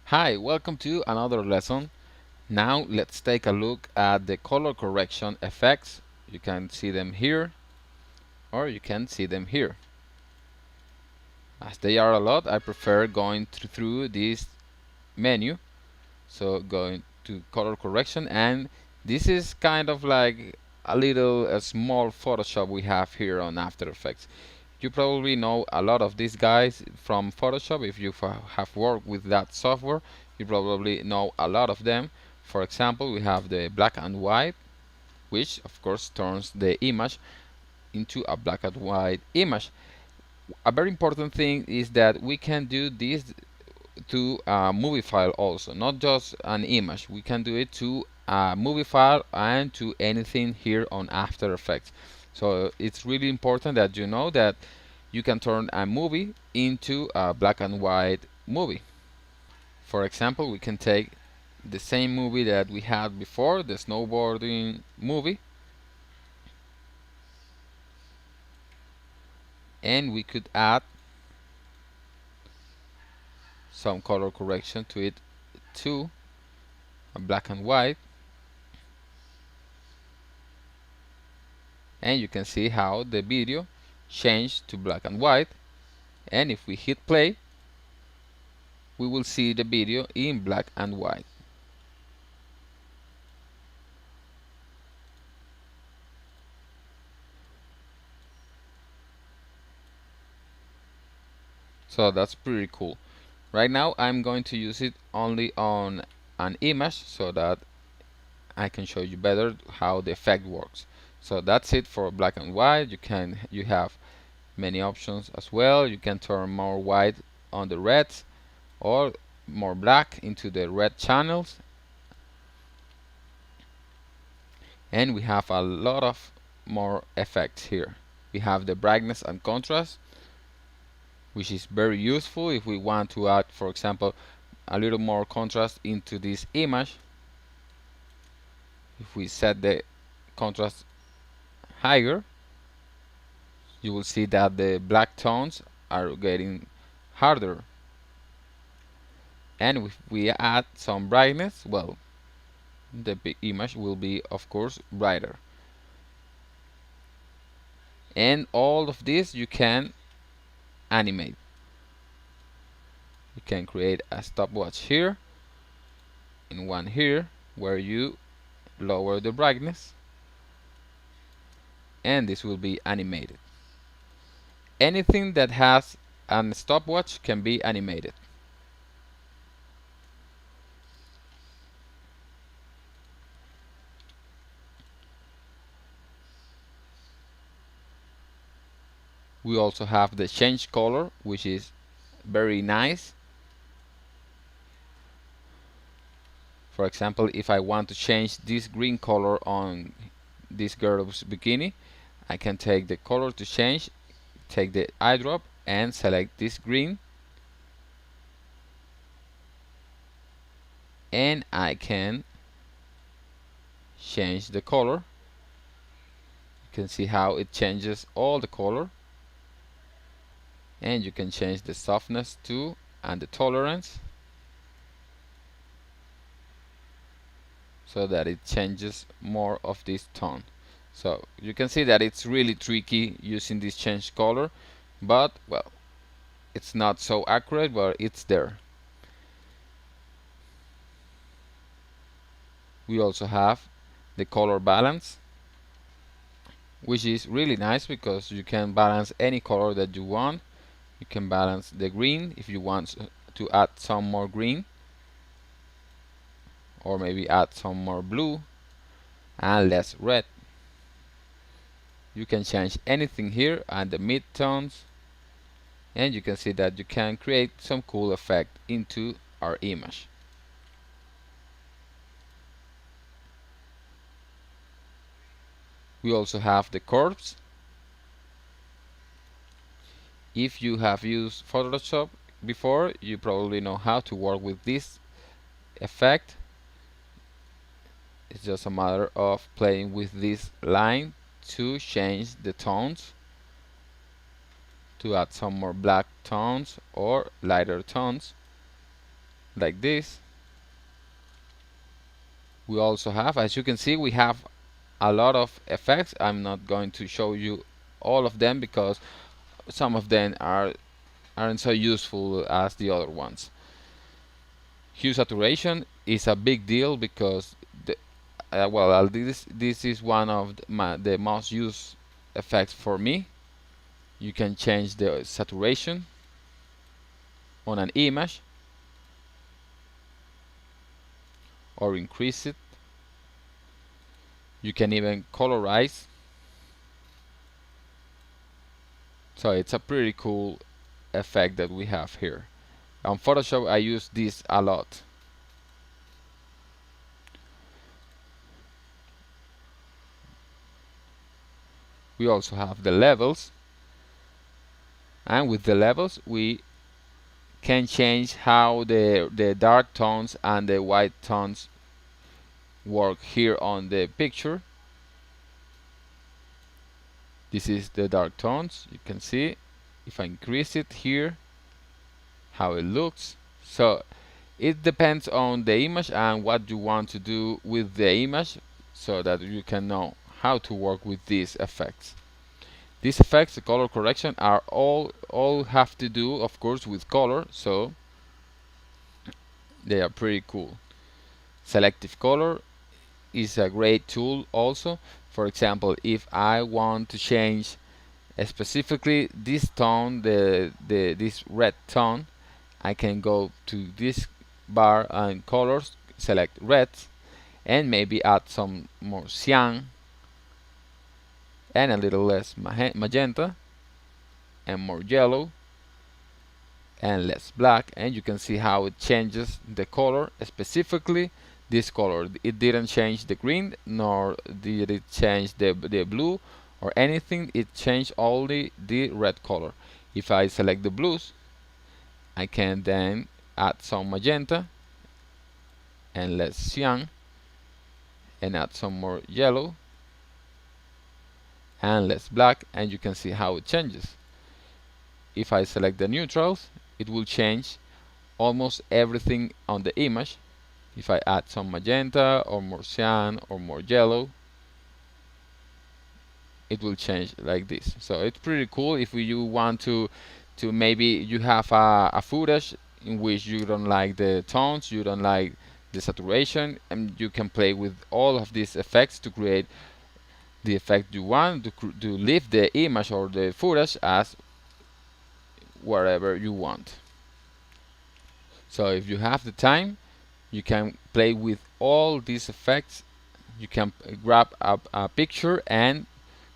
Hi, welcome to another lesson. Now let's take a look at the color correction effects. You can see them here or you can see them here. As they are a lot, I prefer going through this menu. So going to color correction, and this is kind of like a small Photoshop we have here on After Effects. You probably know a lot of these guys from Photoshop. If you have worked with that software, you probably know a lot of them. For example, we have the black and white, which of course turns the image into a black and white image. A very important thing is that we can do this to a movie file also, not just an image. We can do it to a movie file and to anything here on After Effects. So it's really important that you know that you can turn a movie into a black and white movie. For example, we can take the same movie that we had before, the snowboarding movie, and we could add some color correction to it to a black and white, and you can see how the video changed to black and white. And if we hit play, we will see the video in black and white. So that's pretty cool. Right now I'm going to use it only on an image so that I can show you better how the effect works. So that's it for black and white. You have many options as well. You can turn more white on the reds or more black into the red channels, and we have a lot of more effects here. We have the brightness and contrast, which is very useful if we want to add, for example, a little more contrast into this image. If we set the contrast higher, you will see that the black tones are getting harder. And if we add some brightness, well, the image will be, of course, brighter. And all of this you can animate. You can create a stopwatch here and one here where you lower the brightness, and this will be animated. Anything that has a stopwatch can be animated. We also have the change color, which is very nice. For example, if I want to change this green color on this girl's bikini, I can take the color to change, take the eyedrop and select this green, and I can change the color. You can see how it changes all the color, and you can change the softness too and the tolerance so that it changes more of this tone. So you can see that it's really tricky using this change color, but well, it's not so accurate, but it's there. We also have the color balance, which is really nice because you can balance any color that you want. You can balance the green if you want to add some more green, or maybe add some more blue and less red. You can change anything here and the midtones, and you can see that you can create some cool effect into our image. We also have the curves. If you have used Photoshop before, you probably know how to work with this effect. It's just a matter of playing with this line to change the tones, to add some more black tones or lighter tones. like this. We also have, as you can see, we have a lot of effects. I'm not going to show you all of them because some of them aren't so useful as the other ones. Hue saturation is a big deal because this is one of the most used effects for me. You can change the saturation on an image or increase it. You can even colorize. So it's a pretty cool effect that we have here. On Photoshop I use this a lot. We also have the levels, and with the levels we can change how the dark tones and the white tones work here on the picture. This is the dark tones. You can see if I increase it here how it looks. So it depends on the image and what you want to do with the image, so that you can know how to work with these effects. These effects, the color correction, are all have to do, of course, with color, so they are pretty cool. Selective Color is a great tool also. For example, if I want to change specifically this tone, this red tone, I can go to this bar and colors, select red, and maybe add some more cyan and a little less magenta and more yellow and less black, and you can see how it changes the color, specifically this color. It didn't change the green, nor did it change the blue or anything. It changed only the red color. If I select the blues, I can then add some magenta and less cyan and add some more yellow and less black, and you can see how it changes. If I select the neutrals, it will change almost everything on the image. If I add some magenta or more cyan or more yellow, it will change like this. So it's pretty cool if you want to maybe you have a footage in which you don't like the tones, you don't like the saturation, and you can play with all of these effects to create the effect you want, to leave the image or the footage as wherever you want. So if you have the time, you can play with all these effects. You can grab a picture and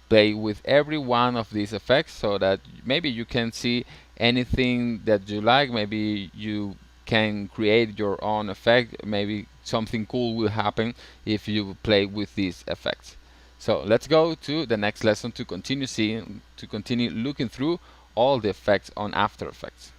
play with every one of these effects, so that maybe you can see anything that you like. Maybe you can create your own effect. Maybe something cool will happen if you play with these effects. So let's go to the next lesson to continue looking through all the effects on After Effects.